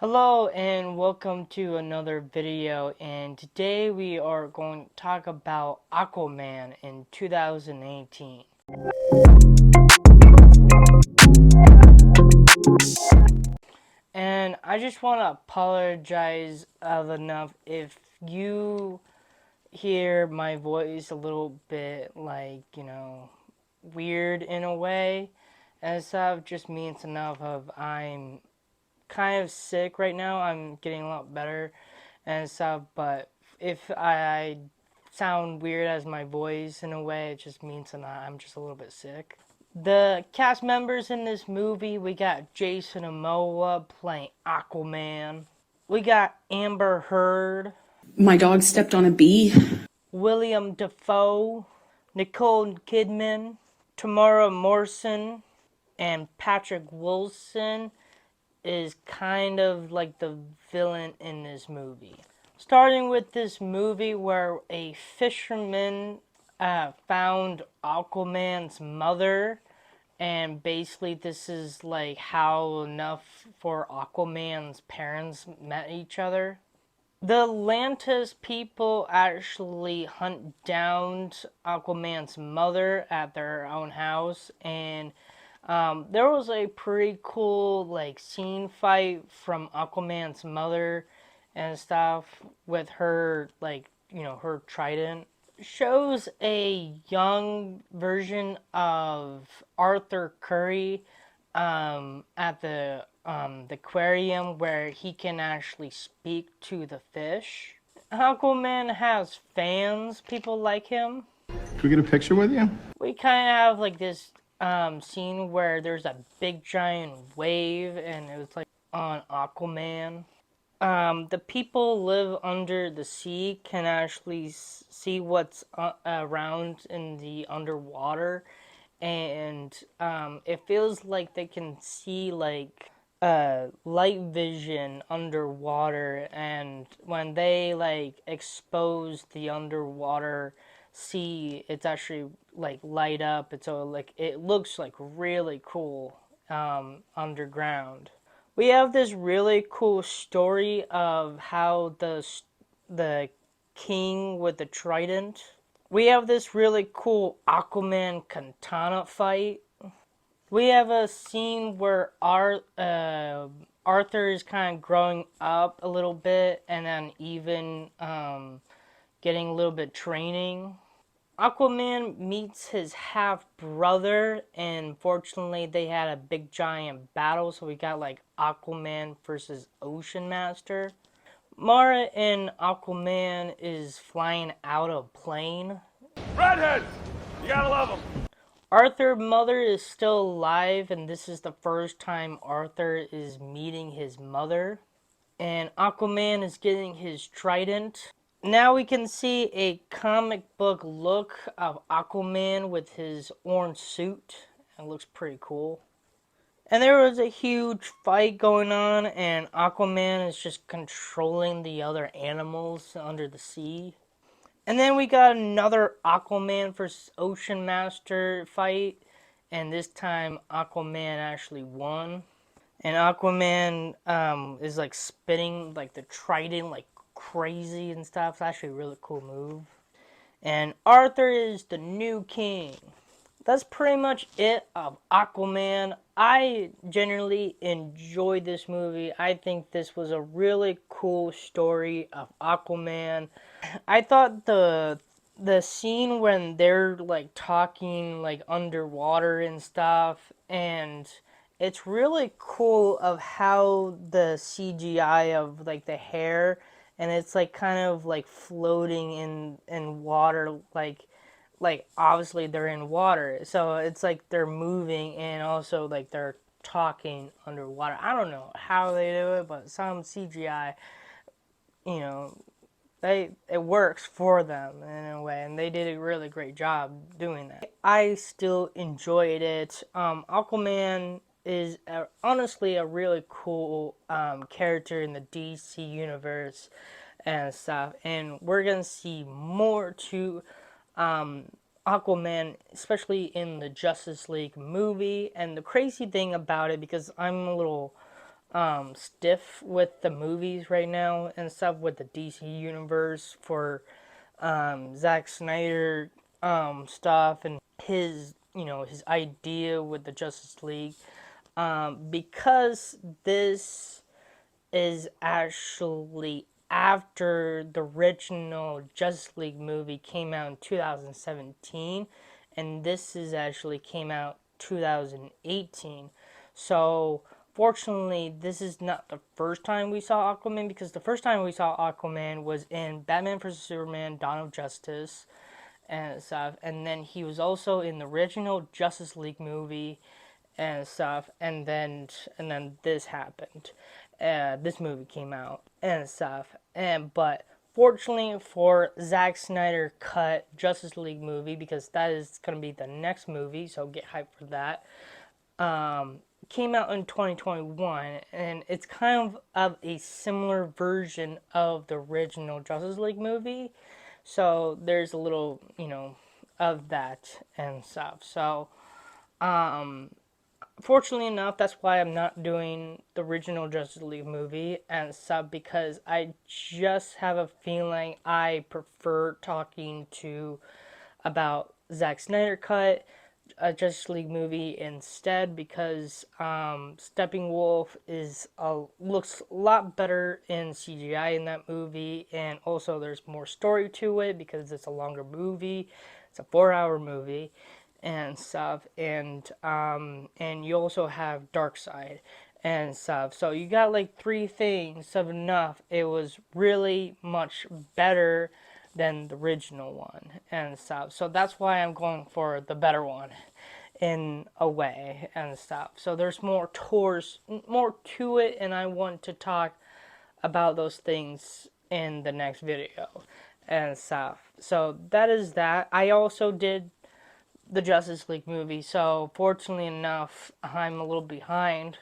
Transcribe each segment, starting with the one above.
Hello and welcome to another video, and today we are going to talk about Aquaman in 2018. And I just want to apologize enough if you hear my voice a little bit weird in a way and stuff. Just means enough of I'm kind of sick right now. I'm getting a lot better and stuff, but if I sound weird as my voice in a way, it just means that I'm just a little bit sick. The cast members in this movie, we got Jason Momoa playing Aquaman. We got Amber Heard, My dog stepped on a bee. William Dafoe, Nicole Kidman, Tamara Morrison, and Patrick Wilson is kind of like the villain in this movie. Starting with this movie where a fisherman found Aquaman's mother, and basically this is like how enough for Aquaman's parents met each other. The Atlantis people actually hunt down Aquaman's mother at their own house, and there was a pretty cool scene fight from Aquaman's mother and stuff with her her trident. Shows a young version of Arthur Curry at the aquarium where he can actually speak to the fish. Aquaman has fans, people like him. Can we get a picture with you? We kind of have this scene where there's a big giant wave and it was like on Aquaman. The people live under the sea can actually see what's around in the underwater, and it feels like they can see light vision underwater, and when they expose the underwater sea, it's actually light up. It's so it looks really cool underground. We have this really cool story of how the king with the trident. We have this really cool Aquaman katana fight. We have a scene where Arthur is kind of growing up a little bit, and then even getting a little bit training. Aquaman meets his half brother, and fortunately they had a big giant battle, so we got Aquaman versus Ocean Master. Mara and Aquaman is flying out of plane. Redheads! You gotta love them. Arthur's mother is still alive, and this is the first time Arthur is meeting his mother. And Aquaman is getting his trident. Now we can see a comic book look of Aquaman with his orange suit. It looks pretty cool. And there was a huge fight going on, and Aquaman is just controlling the other animals under the sea. And then we got another Aquaman versus Ocean Master fight, and this time Aquaman actually won. And Aquaman is spinning the trident like crazy and stuff. It's actually a really cool move. And Arthur is the new king. That's pretty much it of Aquaman. I generally enjoyed this movie. I think this was a really cool story of Aquaman. I thought the scene when they're talking underwater and stuff, and it's really cool of how the CGI of the hair, and it's kind of floating in water, obviously they're in water, so it's they're moving and also they're talking underwater. I don't know how they do it, but some CGI, you know, it works for them in a way, and they did a really great job doing that. I still enjoyed it. Aquaman is honestly a really cool character in the DC universe and stuff, and we're gonna see more to Aquaman, especially in the Justice League movie. And the crazy thing about it, because I'm a little stiff with the movies right now and stuff with the DC universe for Zack Snyder stuff and his his idea with the Justice League, because this is actually after the original Justice League movie came out in 2017, and this is actually came out 2018. So fortunately, this is not the first time we saw Aquaman, because the first time we saw Aquaman was in Batman vs Superman: Dawn of Justice and stuff, and then he was also in the original Justice League movie and stuff, and then this happened. This movie came out and stuff, and but fortunately for Zack Snyder cut Justice League movie, because that is gonna be the next movie, so get hyped for that. Came out in 2021, and it's kind of a similar version of the original Justice League movie. So there's a little, of that and stuff. So fortunately enough, that's why I'm not doing the original Justice League movie and stuff, because I just have a feeling I prefer talking to about Zack Snyder cut a Justice League movie instead, because Steppenwolf looks a lot better in CGI in that movie, and also there's more story to it because it's a longer movie. It's a 4-hour movie and stuff, and you also have Darkseid and stuff. So you got like three things of enough. It was really much better than the original one and stuff. So that's why I'm going for the better one in a way and stuff. So there's more to it, and I want to talk about those things in the next video and stuff. So that is that. I also did the Justice League movie, so fortunately enough, I'm a little behind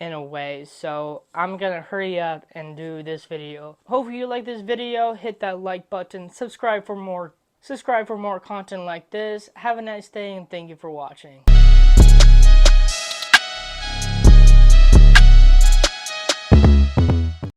in a way, so I'm gonna hurry up and do this video. Hope you like this video. Hit that like button, subscribe for more content like this. Have a nice day, and thank you for watching.